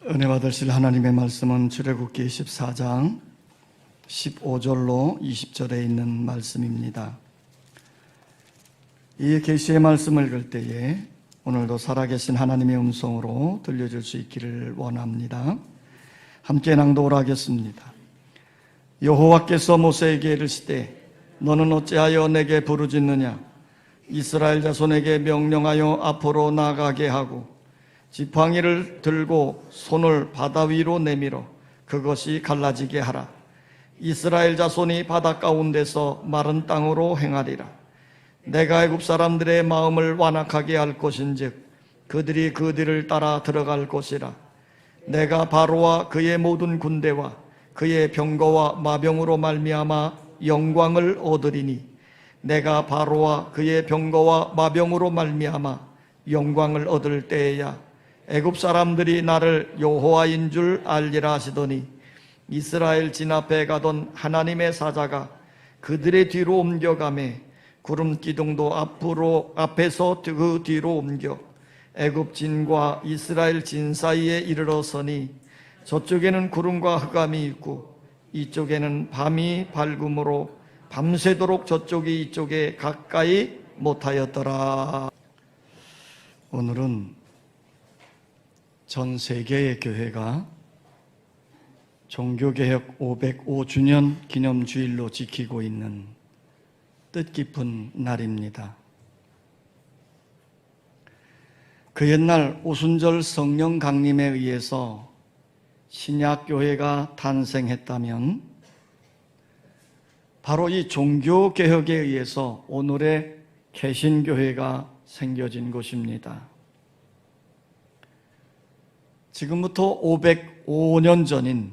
은혜 받으실 하나님의 말씀은 출애굽기 14장 15절로 20절에 있는 말씀입니다. 이 계시의 말씀을 읽을 때에 오늘도 살아계신 하나님의 음성으로 들려줄 수 있기를 원합니다. 함께 낭독을 하겠습니다. 여호와께서 모세에게 이르시되 너는 어찌하여 내게 부르짖느냐? 이스라엘 자손에게 명령하여 앞으로 나가게 하고 지팡이를 들고 손을 바다 위로 내밀어 그것이 갈라지게 하라. 이스라엘 자손이 바다 가운데서 마른 땅으로 행하리라. 내가 애굽 사람들의 마음을 완악하게 할 것인즉 그들이 그 뒤를 따라 들어갈 것이라. 내가 바로와 그의 모든 군대와 그의 병거와 마병으로 말미암아 영광을 얻으리니 내가 바로와 그의 병거와 마병으로 말미암아 영광을 얻을 때에야 애굽 사람들이 나를 여호와인 줄 알리라 하시더니 이스라엘 진 앞에 가던 하나님의 사자가 그들의 뒤로 옮겨가매 구름 기둥도 앞에서 그 뒤로 옮겨 애굽 진과 이스라엘 진 사이에 이르러서니 저쪽에는 구름과 흑암이 있고 이쪽에는 밤이 밝음으로 밤새도록 저쪽이 이쪽에 가까이 못하였더라. 오늘은 전 세계의 교회가 종교개혁 505주년 기념주일로 지키고 있는 뜻깊은 날입니다. 그 옛날 오순절 성령 강림에 의해서 신약교회가 탄생했다면 바로 이 종교개혁에 의해서 오늘의 개신교회가 생겨진 것입니다. 지금부터 505년 전인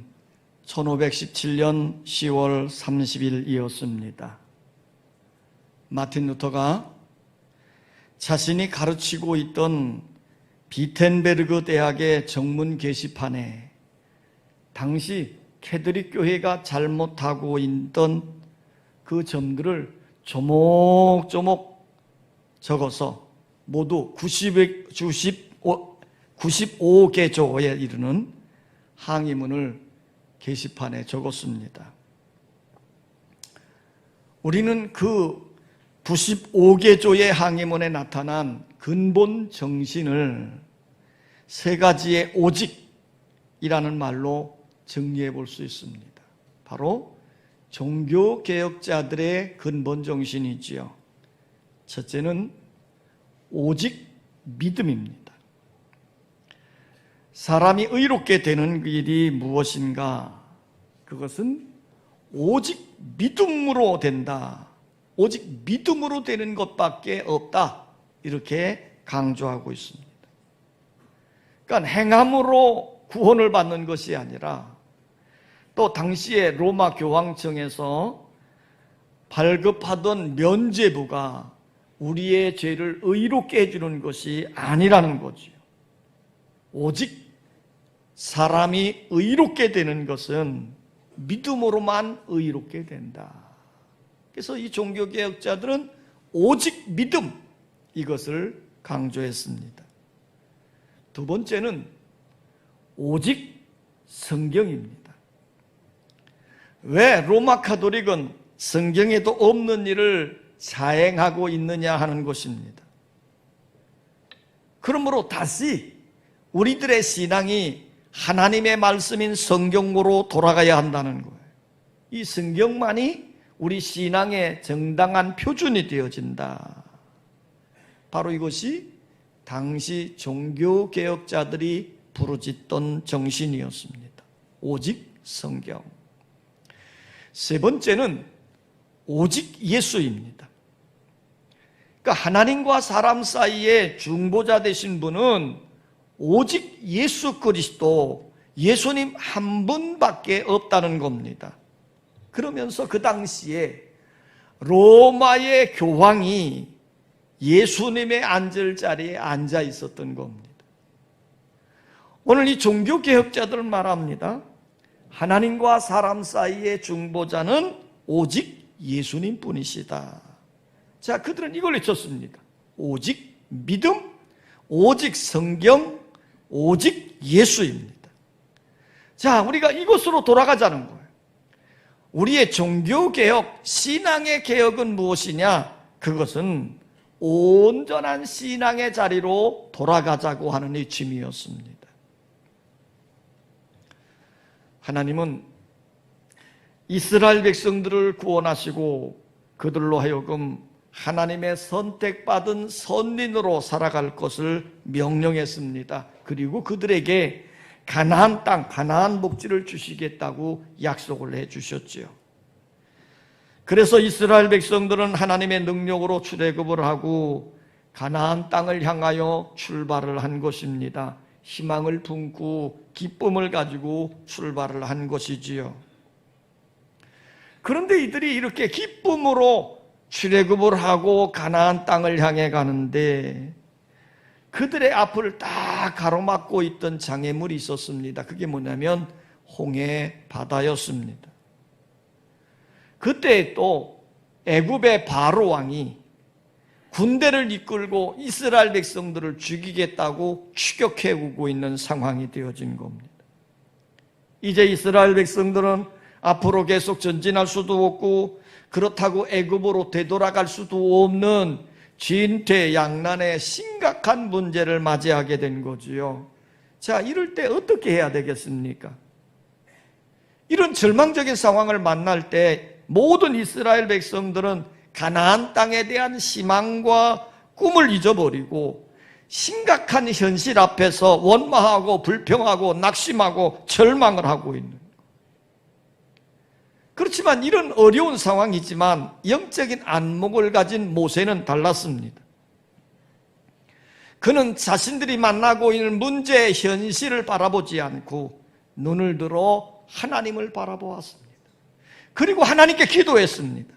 1517년 10월 30일이었습니다. 마틴 루터가 자신이 가르치고 있던 비텐베르그 대학의 정문 게시판에 당시 캐톨릭 교회가 잘못하고 있던 그 점들을 조목조목 적어서 모두 95개조에 이르는 항의문을 게시판에 적었습니다. 우리는 그 95개조의 항의문에 나타난 근본 정신을 세 가지의 오직이라는 말로 정리해 볼 수 있습니다. 바로 종교개혁자들의 근본 정신이지요. 첫째는 오직 믿음입니다. 사람이 의롭게 되는 길이 무엇인가? 그것은 오직 믿음으로 된다. 오직 믿음으로 되는 것밖에 없다. 이렇게 강조하고 있습니다. 그러니까 행함으로 구원을 받는 것이 아니라 또 당시에 로마 교황청에서 발급하던 면죄부가 우리의 죄를 의롭게 해주는 것이 아니라는 거지요. 오직 사람이 의롭게 되는 것은 믿음으로만 의롭게 된다. 그래서 이 종교개혁자들은 오직 믿음, 이것을 강조했습니다. 두 번째는 오직 성경입니다. 왜 로마 가톨릭은 성경에도 없는 일을 자행하고 있느냐 하는 것입니다. 그러므로 다시 우리들의 신앙이 하나님의 말씀인 성경으로 돌아가야 한다는 거예요. 이 성경만이 우리 신앙의 정당한 표준이 되어진다. 바로 이것이 당시 종교개혁자들이 부르짖던 정신이었습니다. 오직 성경. 세 번째는 오직 예수입니다. 그러니까 하나님과 사람 사이에 중보자 되신 분은 오직 예수 그리스도, 예수님 한 분밖에 없다는 겁니다. 그러면서 그 당시에 로마의 교황이 예수님의 앉을 자리에 앉아 있었던 겁니다. 오늘 이 종교개혁자들은 말합니다. 하나님과 사람 사이의 중보자는 오직 예수님 뿐이시다. 자, 그들은 이걸 외쳤습니다. 오직 믿음, 오직 성경, 오직 예수입니다. 자, 우리가 이곳으로 돌아가자는 거예요. 우리의 종교개혁, 신앙의 개혁은 무엇이냐? 그것은 온전한 신앙의 자리로 돌아가자고 하는 이 취미였습니다. 하나님은 이스라엘 백성들을 구원하시고 그들로 하여금 하나님의 선택받은 선민으로 살아갈 것을 명령했습니다. 그리고 그들에게 가나안 땅, 가나안 복지를 주시겠다고 약속을 해주셨지요. 그래서 이스라엘 백성들은 하나님의 능력으로 출애굽을 하고 가나안 땅을 향하여 출발을 한 것입니다. 희망을 품고 기쁨을 가지고 출발을 한 것이지요. 그런데 이들이 이렇게 기쁨으로 출애굽을 하고 가나안 땅을 향해 가는데 그들의 앞을 딱 가로막고 있던 장애물이 있었습니다. 그게 뭐냐면 홍해 바다였습니다. 그때 또 애굽의 바로 왕이 군대를 이끌고 이스라엘 백성들을 죽이겠다고 추격해 오고 있는 상황이 되어진 겁니다. 이제 이스라엘 백성들은 앞으로 계속 전진할 수도 없고 그렇다고 애굽으로 되돌아갈 수도 없는 진퇴양난의 심각한 문제를 맞이하게 된 거지요. 자, 이럴 때 어떻게 해야 되겠습니까? 이런 절망적인 상황을 만날 때 모든 이스라엘 백성들은 가나안 땅에 대한 희망과 꿈을 잊어버리고 심각한 현실 앞에서 원망하고 불평하고 낙심하고 절망을 하고 있는 거예요. 그렇지만 이런 어려운 상황이지만 영적인 안목을 가진 모세는 달랐습니다. 그는 자신들이 만나고 있는 문제의 현실을 바라보지 않고 눈을 들어 하나님을 바라보았습니다. 그리고 하나님께 기도했습니다.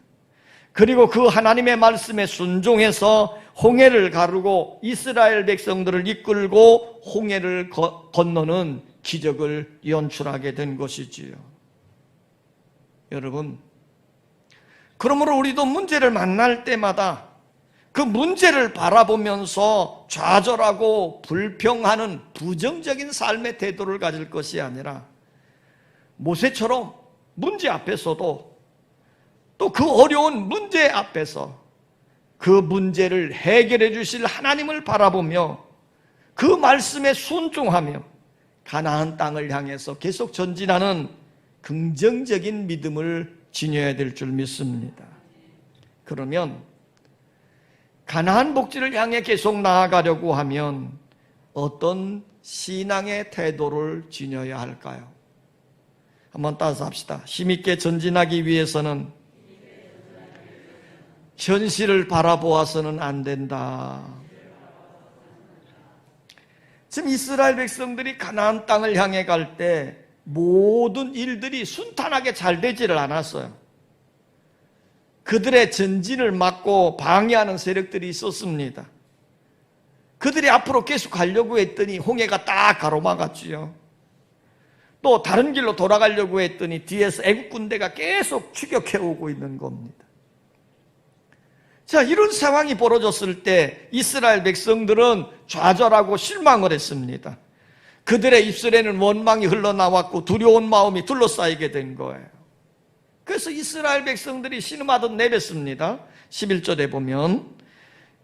그리고 그 하나님의 말씀에 순종해서 홍해를 가르고 이스라엘 백성들을 이끌고 홍해를 건너는 기적을 연출하게 된 것이지요. 여러분, 그러므로 우리도 문제를 만날 때마다 그 문제를 바라보면서 좌절하고 불평하는 부정적인 삶의 태도를 가질 것이 아니라 모세처럼 문제 앞에서도 또 그 어려운 문제 앞에서 그 문제를 해결해 주실 하나님을 바라보며 그 말씀에 순종하며 가나안 땅을 향해서 계속 전진하는 긍정적인 믿음을 지녀야 될 줄 믿습니다. 그러면 가나안 복지를 향해 계속 나아가려고 하면 어떤 신앙의 태도를 지녀야 할까요? 한번 따라서 합시다. 힘있게 전진하기 위해서는 현실을 바라보아서는 안 된다. 지금 이스라엘 백성들이 가나안 땅을 향해 갈 때 모든 일들이 순탄하게 잘 되지를 않았어요. 그들의 전진을 막고 방해하는 세력들이 있었습니다. 그들이 앞으로 계속 가려고 했더니 홍해가 딱 가로막았지요. 또 다른 길로 돌아가려고 했더니 뒤에서 애국 군대가 계속 추격해오고 있는 겁니다. 자, 이런 상황이 벌어졌을 때 이스라엘 백성들은 좌절하고 실망을 했습니다. 그들의 입술에는 원망이 흘러나왔고 두려운 마음이 둘러싸이게 된 거예요. 그래서 이스라엘 백성들이 신음하듯 내뱉습니다. 11절에 보면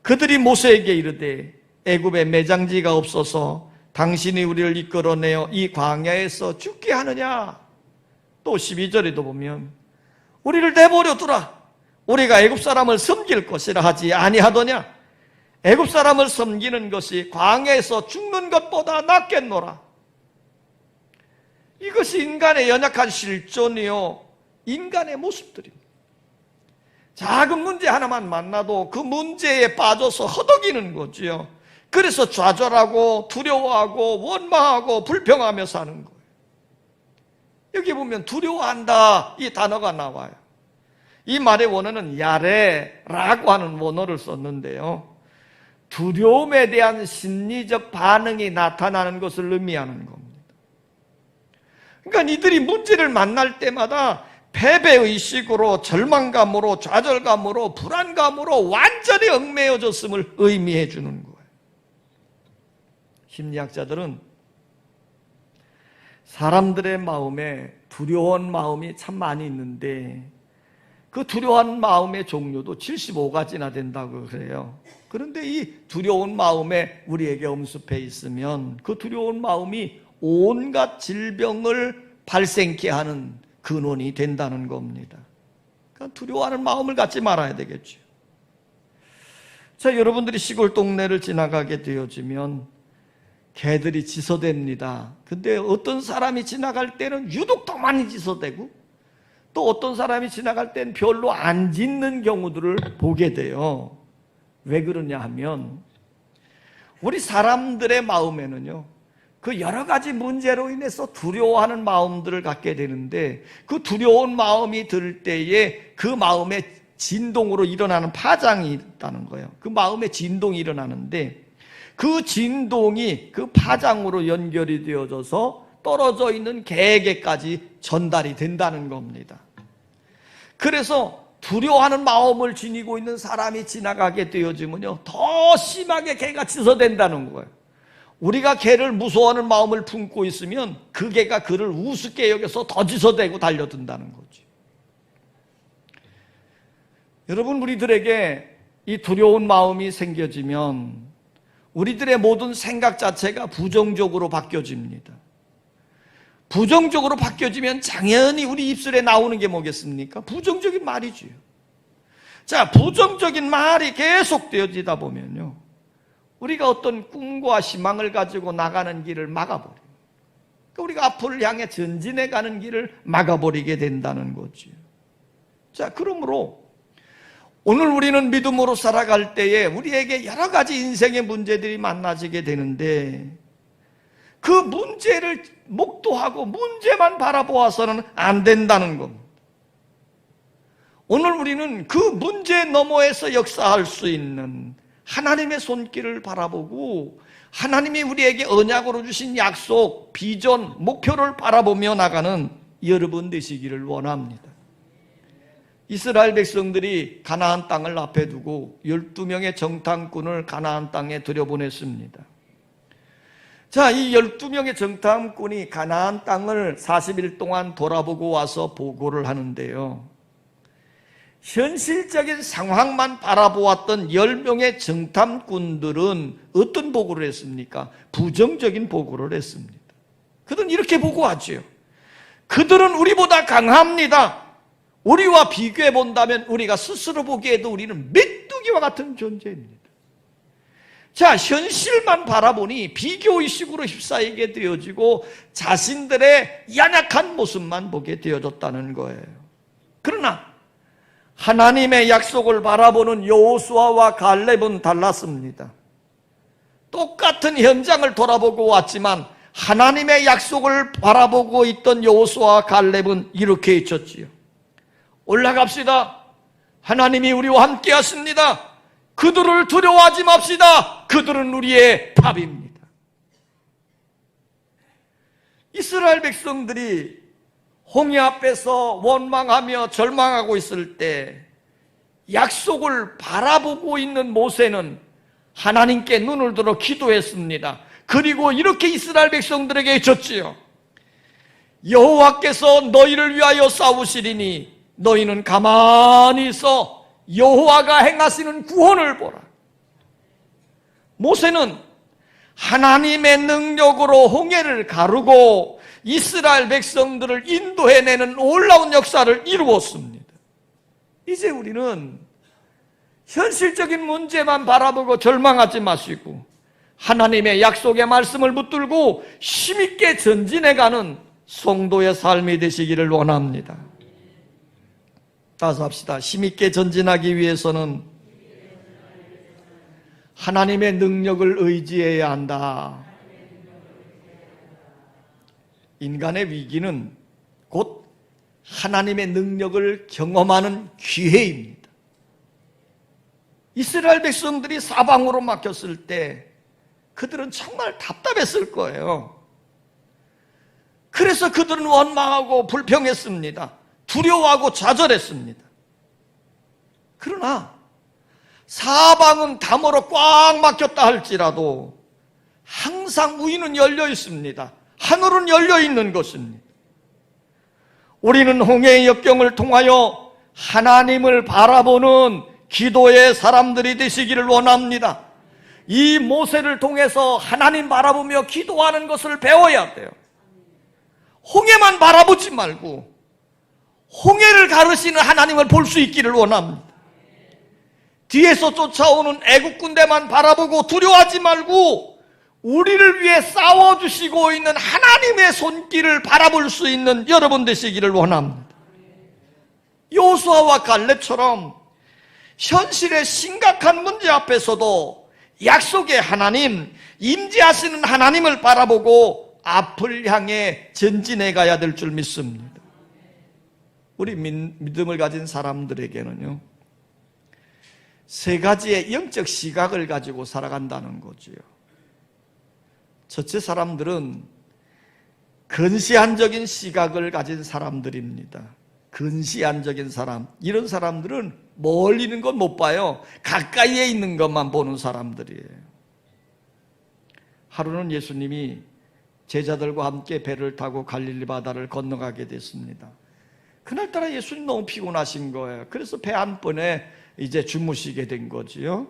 그들이 모세에게 이르되 애굽에 매장지가 없어서 당신이 우리를 이끌어내어 이 광야에서 죽게 하느냐. 또 12절에도 보면 우리를 내버려 두라. 우리가 애굽 사람을 섬길 것이라 하지 아니하더냐. 애굽 사람을 섬기는 것이 광야에서 죽는 것보다 낫겠노라. 이것이 인간의 연약한 실존이요 인간의 모습들입니다. 작은 문제 하나만 만나도 그 문제에 빠져서 허덕이는 거지요. 그래서 좌절하고 두려워하고 원망하고 불평하며 사는 거예요. 여기 보면 두려워한다 이 단어가 나와요. 이 말의 원어는 야레라고 하는 원어를 썼는데요, 두려움에 대한 심리적 반응이 나타나는 것을 의미하는 겁니다. 그러니까 이들이 문제를 만날 때마다 패배의식으로 절망감으로 좌절감으로 불안감으로 완전히 얽매여졌음을 의미해 주는 거예요. 심리학자들은 사람들의 마음에 두려운 마음이 참 많이 있는데 그 두려운 마음의 종류도 75가지나 된다고 그래요. 그런데 이 두려운 마음에 우리에게 엄습해 있으면 그 두려운 마음이 온갖 질병을 발생케 하는 근원이 된다는 겁니다. 그러니까 두려워하는 마음을 갖지 말아야 되겠죠. 자, 여러분들이 시골 동네를 지나가게 되어지면 개들이 짖어댑니다. 근데 어떤 사람이 지나갈 때는 유독 더 많이 짖어대고 또 어떤 사람이 지나갈 땐 별로 안 짖는 경우들을 보게 돼요. 왜 그러냐 하면 우리 사람들의 마음에는요, 그 여러 가지 문제로 인해서 두려워하는 마음들을 갖게 되는데 그 두려운 마음이 들 때에 그 마음의 진동으로 일어나는 파장이 있다는 거예요. 그 마음의 진동이 일어나는데 그 진동이 그 파장으로 연결이 되어져서 떨어져 있는 개에게까지 전달이 된다는 겁니다. 그래서 두려워하는 마음을 지니고 있는 사람이 지나가게 되어지면요, 더 심하게 개가 짖어댄다는 거예요. 우리가 개를 무서워하는 마음을 품고 있으면 그 개가 그를 우습게 여겨서 더 짖어대고 달려든다는 거죠. 여러분, 우리들에게 이 두려운 마음이 생겨지면 우리들의 모든 생각 자체가 부정적으로 바뀌어집니다. 부정적으로 바뀌어지면 당연히 우리 입술에 나오는 게 뭐겠습니까? 부정적인 말이지요. 자, 부정적인 말이 계속 되어지다 보면요, 우리가 어떤 꿈과 희망을 가지고 나가는 길을 막아버려요. 그러니까 우리가 앞을 향해 전진해 가는 길을 막아버리게 된다는 거죠. 자, 그러므로 오늘 우리는 믿음으로 살아갈 때에 우리에게 여러 가지 인생의 문제들이 만나지게 되는데 그 문제를 목도하고 문제만 바라보아서는 안 된다는 겁니다. 오늘 우리는 그 문제 너머에서 역사할 수 있는 하나님의 손길을 바라보고 하나님이 우리에게 언약으로 주신 약속, 비전, 목표를 바라보며 나가는 여러분 되시기를 원합니다. 이스라엘 백성들이 가나안 땅을 앞에 두고 12명의 정탐꾼을 가나안 땅에 들여보냈습니다. 자, 이 12명의 정탐꾼이 가나안 땅을 40일 동안 돌아보고 와서 보고를 하는데요, 현실적인 상황만 바라보았던 10명의 정탐꾼들은 어떤 보고를 했습니까? 부정적인 보고를 했습니다. 그들은 이렇게 보고하죠. 그들은 우리보다 강합니다. 우리와 비교해 본다면 우리가 스스로 보기에도 우리는 메뚜기와 같은 존재입니다. 자, 현실만 바라보니 비교의식으로 휩싸이게 되어지고 자신들의 연약한 모습만 보게 되어졌다는 거예요. 그러나 하나님의 약속을 바라보는 여호수아와 갈렙은 달랐습니다. 똑같은 현장을 돌아보고 왔지만 하나님의 약속을 바라보고 있던 여호수아와 갈렙은 이렇게 외쳤지요. 올라갑시다. 하나님이 우리와 함께 하십니다. 그들을 두려워하지 맙시다. 그들은 우리의 답입니다. 이스라엘 백성들이 홍해 앞에서 원망하며 절망하고 있을 때 약속을 바라보고 있는 모세는 하나님께 눈을 들어 기도했습니다. 그리고 이렇게 이스라엘 백성들에게 외쳤지요. 여호와께서 너희를 위하여 싸우시리니 너희는 가만히 있어 여호와가 행하시는 구원을 보라. 모세는 하나님의 능력으로 홍해를 가르고 이스라엘 백성들을 인도해내는 놀라운 역사를 이루었습니다. 이제 우리는 현실적인 문제만 바라보고 절망하지 마시고 하나님의 약속의 말씀을 붙들고 힘있게 전진해가는 성도의 삶이 되시기를 원합니다. 따라서 합시다. 힘있게 전진하기 위해서는 하나님의 능력을 의지해야 한다. 인간의 위기는 곧 하나님의 능력을 경험하는 기회입니다. 이스라엘 백성들이 사방으로 막혔을 때 그들은 정말 답답했을 거예요. 그래서 그들은 원망하고 불평했습니다. 두려워하고 좌절했습니다. 그러나 사방은 담으로 꽉 막혔다 할지라도 항상 우리는 열려 있습니다. 하늘은 열려 있는 것입니다. 우리는 홍해의 역경을 통하여 하나님을 바라보는 기도의 사람들이 되시기를 원합니다. 이 모세를 통해서 하나님 바라보며 기도하는 것을 배워야 돼요. 홍해만 바라보지 말고 홍해를 가르시는 하나님을 볼 수 있기를 원합니다. 뒤에서 쫓아오는 애국 군대만 바라보고 두려워하지 말고 우리를 위해 싸워주시고 있는 하나님의 손길을 바라볼 수 있는 여러분 되시기를 원합니다. 여호수아와 갈렙처럼 현실의 심각한 문제 앞에서도 약속의 하나님, 임재하시는 하나님을 바라보고 앞을 향해 전진해 가야 될 줄 믿습니다. 우리 믿음을 가진 사람들에게는요, 세 가지의 영적 시각을 가지고 살아간다는 거지요. 첫째, 사람들은 근시안적인 시각을 가진 사람들입니다. 근시안적인 사람, 이런 사람들은 멀리 있는 건 못 봐요. 가까이에 있는 것만 보는 사람들이에요. 하루는 예수님이 제자들과 함께 배를 타고 갈릴리 바다를 건너가게 됐습니다. 그날따라 예수님 너무 피곤하신 거예요. 그래서 배 안번에 이제 주무시게 된 거지요.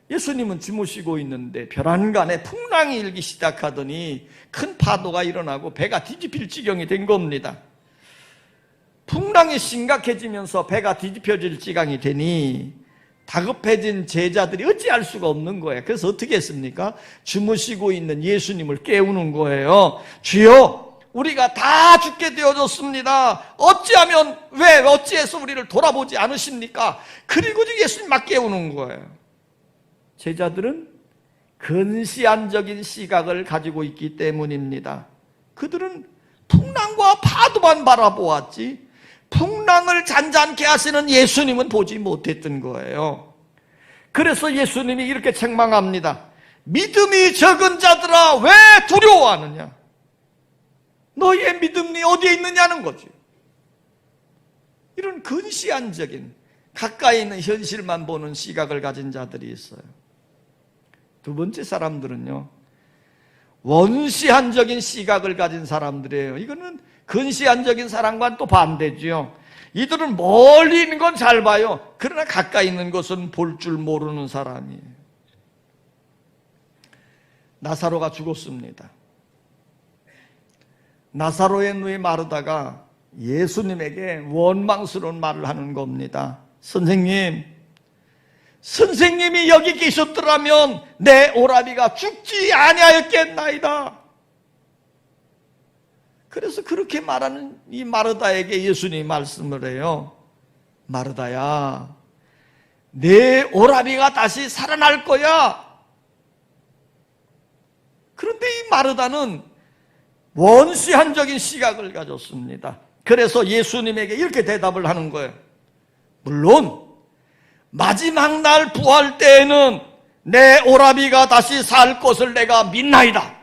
예수님은 주무시고 있는데 별안간에 풍랑이 일기 시작하더니 큰 파도가 일어나고 배가 뒤집힐 지경이 된 겁니다. 풍랑이 심각해지면서 배가 뒤집혀질 지경이 되니 다급해진 제자들이 어찌할 수가 없는 거예요. 그래서 어떻게 했습니까? 주무시고 있는 예수님을 깨우는 거예요. 주여, 우리가 다 죽게 되어졌습니다. 어찌하면, 어찌해서 우리를 돌아보지 않으십니까? 그리고 예수님 막 깨우는 거예요. 제자들은 근시안적인 시각을 가지고 있기 때문입니다. 그들은 풍랑과 파도만 바라보았지 풍랑을 잔잔케 하시는 예수님은 보지 못했던 거예요. 그래서 예수님이 이렇게 책망합니다. 믿음이 적은 자들아, 왜 두려워하느냐? 너희의 믿음이 어디에 있느냐는 거지. 이런 근시안적인, 가까이 있는 현실만 보는 시각을 가진 자들이 있어요. 두 번째 사람들은요, 원시한적인 시각을 가진 사람들이에요. 이거는 근시안적인 사람과는 또 반대죠. 이들은 멀리 있는 건 잘 봐요. 그러나 가까이 있는 것은 볼 줄 모르는 사람이에요. 나사로가 죽었습니다. 나사로의 누이 마르다가 예수님에게 원망스러운 말을 하는 겁니다. 선생님이 여기 계셨더라면 내 오라비가 죽지 아니하였겠나이다. 그래서 그렇게 말하는 이 마르다에게 예수님이 말씀을 해요. 마르다야, 내 오라비가 다시 살아날 거야. 그런데 이 마르다는 원시한적인 시각을 가졌습니다. 그래서 예수님에게 이렇게 대답을 하는 거예요. 물론 마지막 날 부활 때에는 내 오라비가 다시 살 것을 내가 믿나이다.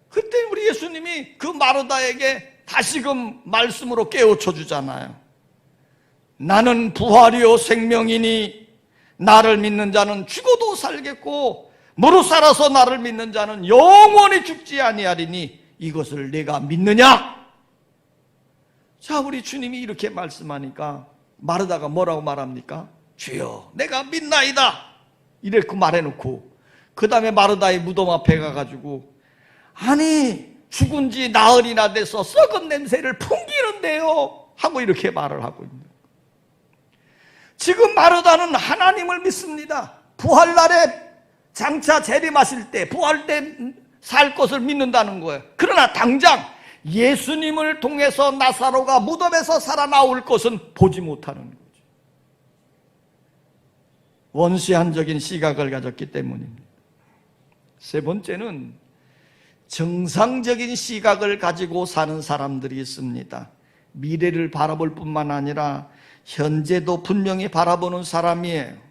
그때 우리 예수님이 그 마르다에게 다시금 말씀으로 깨우쳐 주잖아요. 나는 부활이요 생명이니 나를 믿는 자는 죽어도 살겠고 무릇 살아서 나를 믿는 자는 영원히 죽지 아니하리니 이것을 내가 믿느냐? 자, 우리 주님이 이렇게 말씀하니까 마르다가 뭐라고 말합니까? 주여, 내가 믿나이다. 이렇게 말해놓고 그 다음에 마르다의 무덤 앞에 가가지고 아니 죽은 지 나흘이나 돼서 썩은 냄새를 풍기는데요 하고 이렇게 말을 하고 있는 거예요. 지금 마르다는 하나님을 믿습니다. 부활날에 장차 재림하실 때 부활 때 살 것을 믿는다는 거예요. 그러나 당장 예수님을 통해서 나사로가 무덤에서 살아나올 것은 보지 못하는 거죠. 원시한적인 시각을 가졌기 때문입니다. 세 번째는 정상적인 시각을 가지고 사는 사람들이 있습니다. 미래를 바라볼 뿐만 아니라 현재도 분명히 바라보는 사람이에요.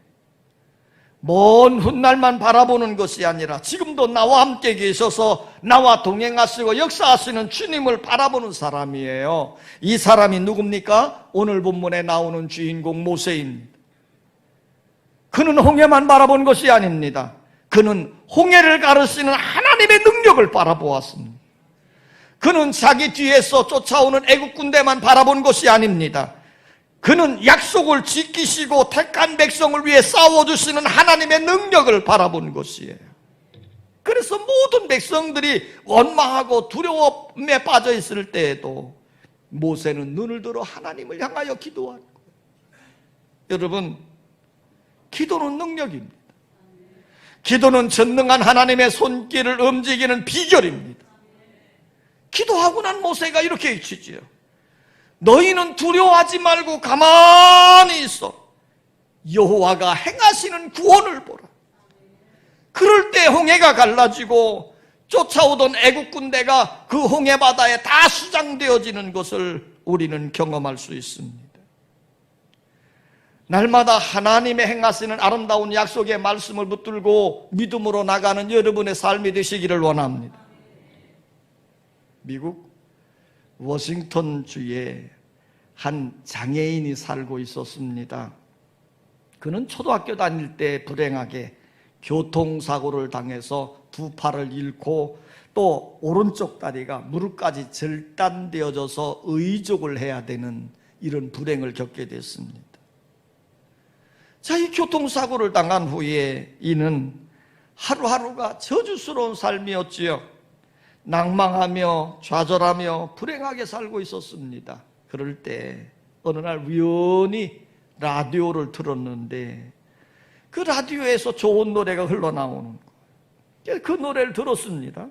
먼 훗날만 바라보는 것이 아니라 지금도 나와 함께 계셔서 나와 동행하시고 역사하시는 주님을 바라보는 사람이에요. 이 사람이 누굽니까? 오늘 본문에 나오는 주인공 모세입니다. 그는 홍해만 바라본 것이 아닙니다. 그는 홍해를 가르시는 하나님 하나님의 능력을 바라보았습니다. 그는 자기 뒤에서 쫓아오는 애국 군대만 바라본 것이 아닙니다. 그는 약속을 지키시고 택한 백성을 위해 싸워주시는 하나님의 능력을 바라본 것이에요. 그래서 모든 백성들이 원망하고 두려움에 빠져 있을 때에도 모세는 눈을 들어 하나님을 향하여 기도한 거예요. 여러분, 기도는 능력입니다. 기도는 전능한 하나님의 손길을 움직이는 비결입니다. 기도하고 난 모세가 이렇게 외치지요. 너희는 두려워하지 말고 가만히 있어. 여호와가 행하시는 구원을 보라. 그럴 때 홍해가 갈라지고 쫓아오던 애국 군대가 그 홍해 바다에 다 수장되어지는 것을 우리는 경험할 수 있습니다. 날마다 하나님의 행하시는 아름다운 약속의 말씀을 붙들고 믿음으로 나가는 여러분의 삶이 되시기를 원합니다. 미국 워싱턴 주에 한 장애인이 살고 있었습니다. 그는 초등학교 다닐 때 불행하게 교통사고를 당해서 두 팔을 잃고 또 오른쪽 다리가 무릎까지 절단되어져서 의족을 해야 되는 이런 불행을 겪게 됐습니다. 자, 이 교통사고를 당한 후에 이는 하루하루가 저주스러운 삶이었지요. 낭망하며 좌절하며 불행하게 살고 있었습니다. 그럴 때 어느 날 우연히 라디오를 틀었는데 그 라디오에서 좋은 노래가 흘러나오는 거예요. 그 노래를 들었습니다.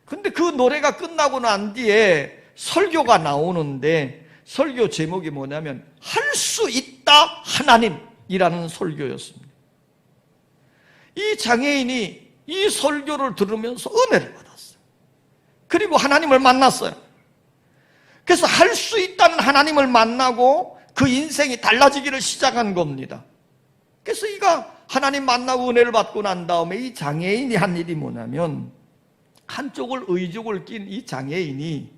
근데 그 노래가 끝나고 난 뒤에 설교가 나오는데 설교 제목이 뭐냐면 할 수 있다 하나님이라는 설교였습니다. 이 장애인이 이 설교를 들으면서 은혜를 받았어요. 그리고 하나님을 만났어요. 그래서 할 수 있다는 하나님을 만나고 그 인생이 달라지기를 시작한 겁니다. 그래서 이가 하나님 만나고 은혜를 받고 난 다음에 이 장애인이 한 일이 뭐냐면 한쪽을 의족을 낀 이 장애인이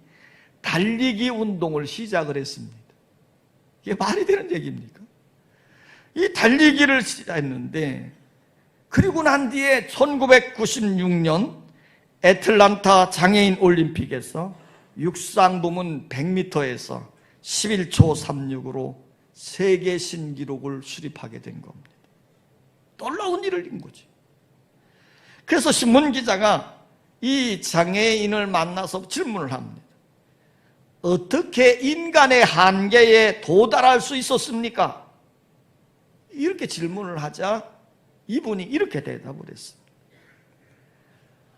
달리기 운동을 시작을 했습니다. 이게 말이 되는 얘기입니까? 이 달리기를 시작했는데 그리고 난 뒤에 1996년 애틀란타 장애인 올림픽에서 육상 부문 100m에서 11초 36으로 세계 신기록을 수립하게 된 겁니다. 놀라운 일을 이룬 거지. 그래서 신문기자가 이 장애인을 만나서 질문을 합니다. 어떻게 인간의 한계에 도달할 수 있었습니까? 이렇게 질문을 하자 이분이 이렇게 대답을 했습니다.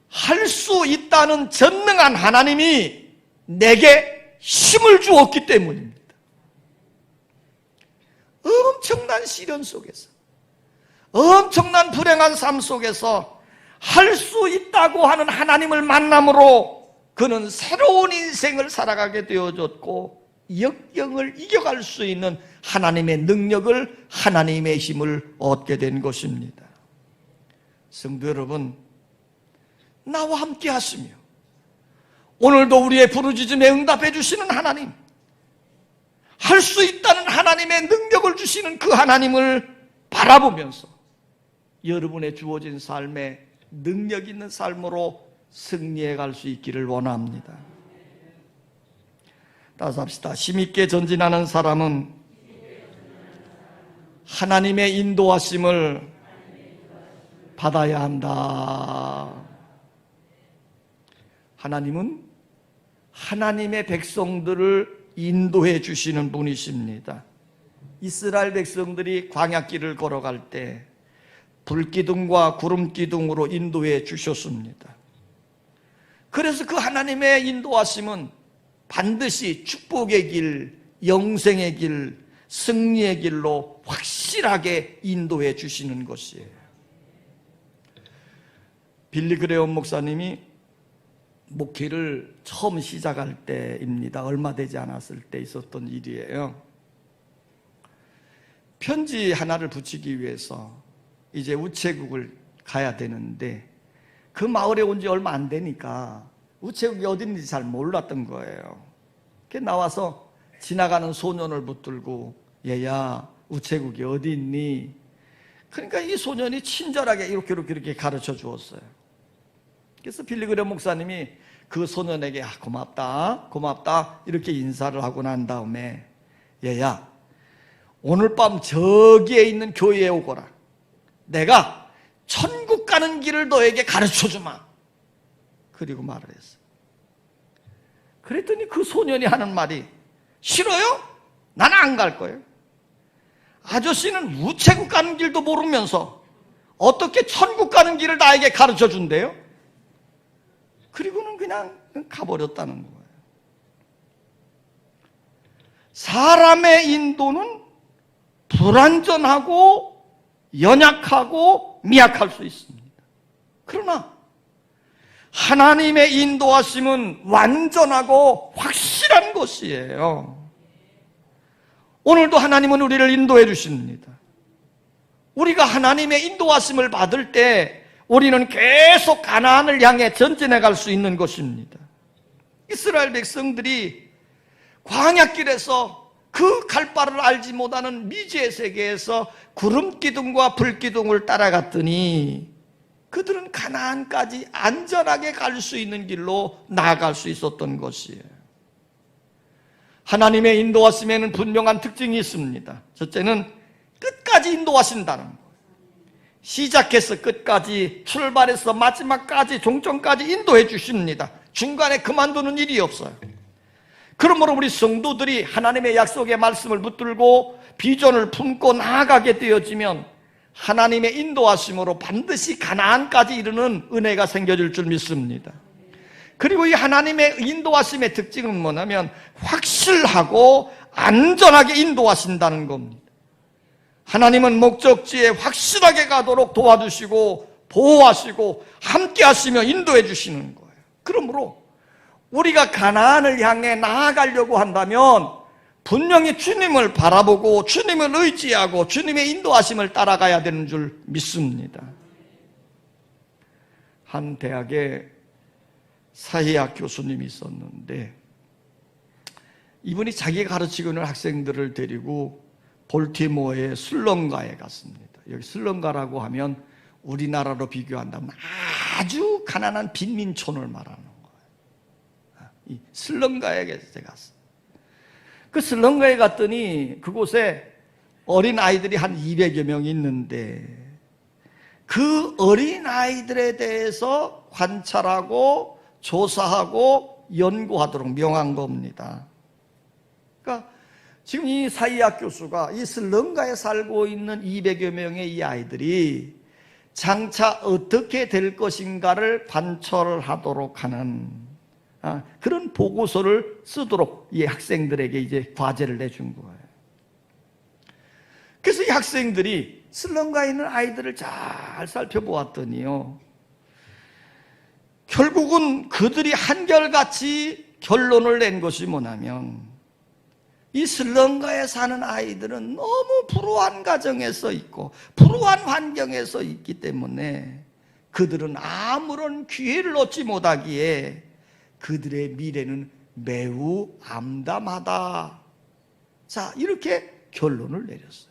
할 수 있다는 전능한 하나님이 내게 힘을 주었기 때문입니다. 엄청난 시련 속에서, 엄청난 불행한 삶 속에서 할 수 있다고 하는 하나님을 만남으로 그는 새로운 인생을 살아가게 되어졌고 역경을 이겨갈 수 있는 하나님의 능력을, 하나님의 힘을 얻게 된 것입니다. 성도 여러분, 나와 함께 하시며 오늘도 우리의 부르짖음에 응답해 주시는 하나님, 할 수 있다는 하나님의 능력을 주시는 그 하나님을 바라보면서 여러분의 주어진 삶에 능력 있는 삶으로 승리해 갈 수 있기를 원합니다. 따라서 합시다. 힘있게 전진하는 사람은 하나님의 인도하심을 받아야 한다. 하나님은 하나님의 백성들을 인도해 주시는 분이십니다. 이스라엘 백성들이 광야길을 걸어갈 때 불기둥과 구름기둥으로 인도해 주셨습니다. 그래서 그 하나님의 인도하심은 반드시 축복의 길, 영생의 길, 승리의 길로 확실하게 인도해 주시는 것이에요. 빌리 그레엄 목사님이 목회를 처음 시작할 때입니다. 얼마 되지 않았을 때 있었던 일이에요. 편지 하나를 붙이기 위해서 이제 우체국을 가야 되는데 그 마을에 온 지 얼마 안 되니까 우체국이 어딘지 잘 몰랐던 거예요. 나와서 지나가는 소년을 붙들고 얘야 우체국이 어디 있니? 그러니까 이 소년이 친절하게 이렇게 가르쳐 주었어요. 그래서 빌리그레 목사님이 그 소년에게 고맙다 이렇게 인사를 하고 난 다음에, 얘야, 오늘 밤 저기에 있는 교회에 오거라. 내가 천국 가는 길을 너에게 가르쳐주마. 그리고 말을 했어. 그랬더니 그 소년이 하는 말이, 싫어요? 나는 안 갈 거예요. 아저씨는 우체국 가는 길도 모르면서 어떻게 천국 가는 길을 나에게 가르쳐 준대요? 그리고는 그냥 가버렸다는 거예요. 사람의 인도는 불완전하고 연약하고 미약할 수 있습니다. 그러나 하나님의 인도하심은 완전하고 확실한 것이에요. 오늘도 하나님은 우리를 인도해 주십니다. 우리가 하나님의 인도하심을 받을 때 우리는 계속 가나안을 향해 전진해 갈 수 있는 것입니다. 이스라엘 백성들이 광야길에서 그 갈 바를 알지 못하는 미지의 세계에서 구름기둥과 불기둥을 따라갔더니 그들은 가나안까지 안전하게 갈 수 있는 길로 나아갈 수 있었던 것이에요. 하나님의 인도하심에는 분명한 특징이 있습니다. 첫째는 끝까지 인도하신다는 거예요. 시작해서 끝까지, 출발해서 마지막까지, 종점까지 인도해 주십니다. 중간에 그만두는 일이 없어요. 그러므로 우리 성도들이 하나님의 약속의 말씀을 붙들고 비전을 품고 나아가게 되어지면 하나님의 인도하심으로 반드시 가나안까지 이르는 은혜가 생겨질 줄 믿습니다. 그리고 이 하나님의 인도하심의 특징은 뭐냐면 확실하고 안전하게 인도하신다는 겁니다. 하나님은 목적지에 확실하게 가도록 도와주시고 보호하시고 함께 하시며 인도해 주시는 거예요. 그러므로 우리가 가나안을 향해 나아가려고 한다면 분명히 주님을 바라보고 주님을 의지하고 주님의 인도하심을 따라가야 되는 줄 믿습니다. 한 대학에 사회학 교수님이 있었는데 이분이 자기가 가르치고 있는 학생들을 데리고 볼티모어의 슬럼가에 갔습니다. 여기 슬럼가라고 하면 우리나라로 비교한다면 아주 가난한 빈민촌을 말하는 거예요. 이 슬럼가에 갔어요. 그 슬럼가에 갔더니 그곳에 어린 아이들이 한 200여 명이 있는데 그 어린 아이들에 대해서 관찰하고 조사하고 연구하도록 명한 겁니다. 그러니까 지금 이 사이학 교수가 이 슬럼가에 살고 있는 200여 명의 이 아이들이 장차 어떻게 될 것인가를 관철하도록 하는 그런 보고서를 쓰도록 이 학생들에게 이제 과제를 내준 거예요. 그래서 이 학생들이 슬럼가에 있는 아이들을 잘 살펴보았더니요, 결국은 그들이 한결같이 결론을 낸 것이 뭐냐면 이 슬럼가에 사는 아이들은 너무 불우한 가정에서 있고 불우한 환경에서 있기 때문에 그들은 아무런 기회를 얻지 못하기에 그들의 미래는 매우 암담하다. 자, 이렇게 결론을 내렸어요.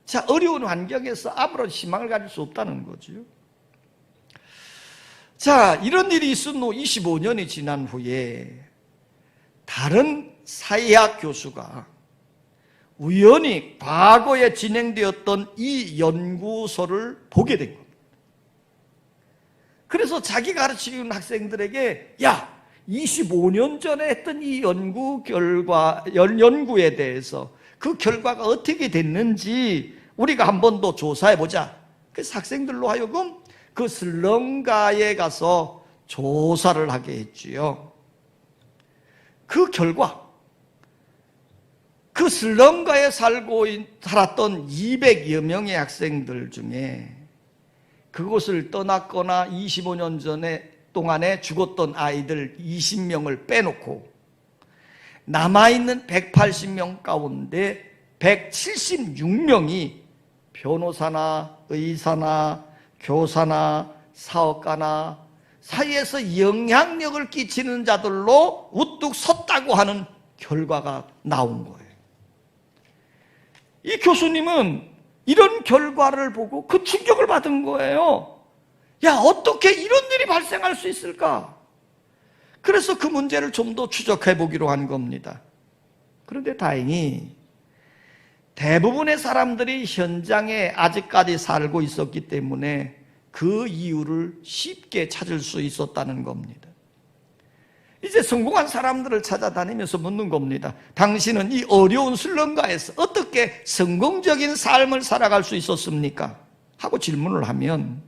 자, 어려운 환경에서 아무런 희망을 가질 수 없다는 거죠. 자, 이런 일이 있은 후 25년이 지난 후에 다른 사회학 교수가 우연히 과거에 진행되었던 이 연구소를 보게 된 겁니다. 그래서 자기 가르치는 학생들에게, 야, 25년 전에 했던 이 연구에 대해서 그 결과가 어떻게 됐는지 우리가 한 번 더 조사해보자. 그래서 학생들로 하여금 그 슬럼가에 가서 조사를 하게 했지요. 그 결과, 그 슬럼가에 살았던 200여 명의 학생들 중에 그곳을 떠났거나 25년 동안에 죽었던 아이들 20명을 빼놓고 남아있는 180명 가운데 176명이 변호사나 의사나 교사나 사업가나 사회에서 영향력을 끼치는 자들로 우뚝 섰다고 하는 결과가 나온 거예요. 이 교수님은 이런 결과를 보고 그 충격을 받은 거예요. 야, 어떻게 이런 일이 발생할 수 있을까? 그래서 그 문제를 좀 더 추적해 보기로 한 겁니다. 그런데 다행히 대부분의 사람들이 현장에 아직까지 살고 있었기 때문에 그 이유를 쉽게 찾을 수 있었다는 겁니다. 이제 성공한 사람들을 찾아다니면서 묻는 겁니다. 당신은 이 어려운 슬럼가에서 어떻게 성공적인 삶을 살아갈 수 있었습니까? 하고 질문을 하면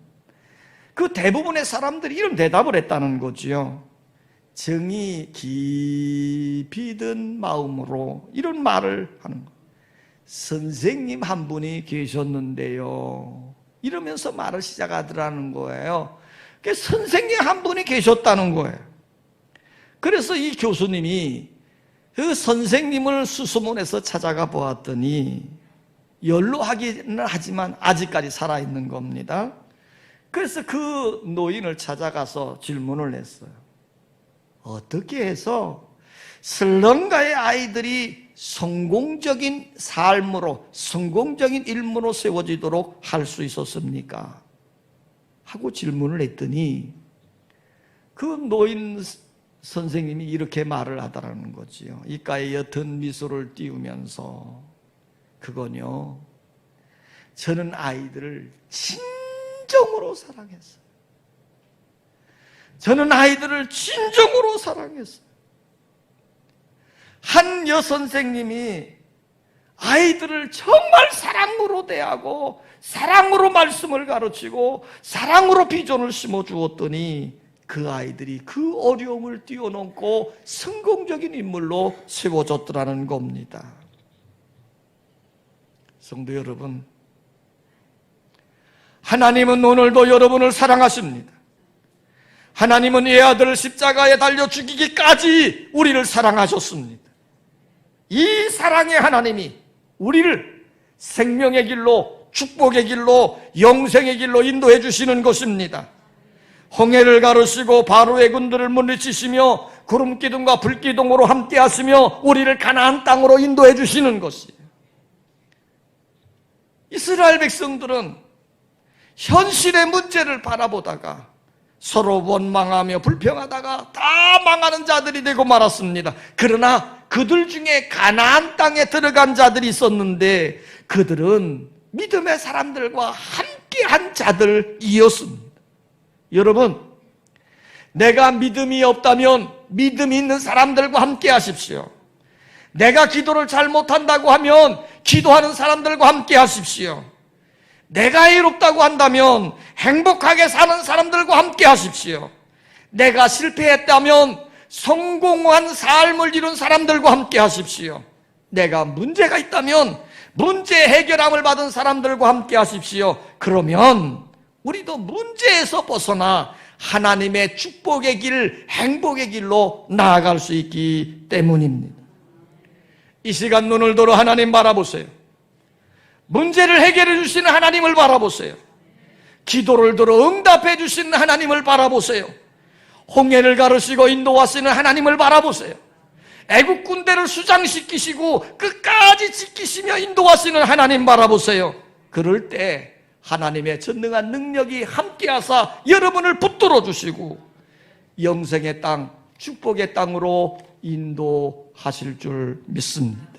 그 대부분의 사람들이 이런 대답을 했다는 거지요. 정이 깊이 든 마음으로 이런 말을 하는 거예요. 선생님 한 분이 계셨는데요, 이러면서 말을 시작하더라는 거예요. 선생님 한 분이 계셨다는 거예요. 그래서 이 교수님이 그 선생님을 수소문해서 찾아가 보았더니 연로하기는 하지만 아직까지 살아있는 겁니다. 그래서 그 노인을 찾아가서 질문을 했어요. 어떻게 해서 슬럼가의 아이들이 성공적인 삶으로, 성공적인 일문으로 세워지도록 할 수 있었습니까? 하고 질문을 했더니 그 노인 선생님이 이렇게 말을 하더라는 거지요. 입가에 옅은 미소를 띄우면서, 그건요, 저는 아이들을 진정으로 사랑했어요. 저는 아이들을 진정으로 사랑했어요. 한 여선생님이 아이들을 정말 사랑으로 대하고 사랑으로 말씀을 가르치고 사랑으로 비전을 심어주었더니 그 아이들이 그 어려움을 뛰어넘고 성공적인 인물로 세워졌더라는 겁니다. 성도 여러분, 하나님은 오늘도 여러분을 사랑하십니다. 하나님은 외아들을 십자가에 달려 죽이기까지 우리를 사랑하셨습니다. 이 사랑의 하나님이 우리를 생명의 길로, 축복의 길로, 영생의 길로 인도해 주시는 것입니다. 홍해를 가르시고 바로의 군들을 물리치시며 구름기둥과 불기둥으로 함께 하시며 우리를 가나안 땅으로 인도해 주시는 것이에요. 이스라엘 백성들은 현실의 문제를 바라보다가 서로 원망하며 불평하다가 다 망하는 자들이 되고 말았습니다. 그러나 그들 중에 가나안 땅에 들어간 자들이 있었는데 그들은 믿음의 사람들과 함께한 자들이었습니다. 여러분, 내가 믿음이 없다면 믿음이 있는 사람들과 함께 하십시오. 내가 기도를 잘 못한다고 하면 기도하는 사람들과 함께 하십시오. 내가 외롭다고 한다면 행복하게 사는 사람들과 함께 하십시오. 내가 실패했다면 성공한 삶을 이룬 사람들과 함께 하십시오. 내가 문제가 있다면 문제 해결함을 받은 사람들과 함께 하십시오. 그러면 우리도 문제에서 벗어나 하나님의 축복의 길, 행복의 길로 나아갈 수 있기 때문입니다. 이 시간 눈을 들어 하나님 바라보세요. 문제를 해결해 주시는 하나님을 바라보세요. 기도를 들어 응답해 주시는 하나님을 바라보세요. 홍해를 가르시고 인도하시는 하나님을 바라보세요. 애국 군대를 수장시키시고 끝까지 지키시며 인도하시는 하나님 바라보세요. 그럴 때 하나님의 전능한 능력이 함께하사 여러분을 붙들어 주시고 영생의 땅, 축복의 땅으로 인도하실 줄 믿습니다.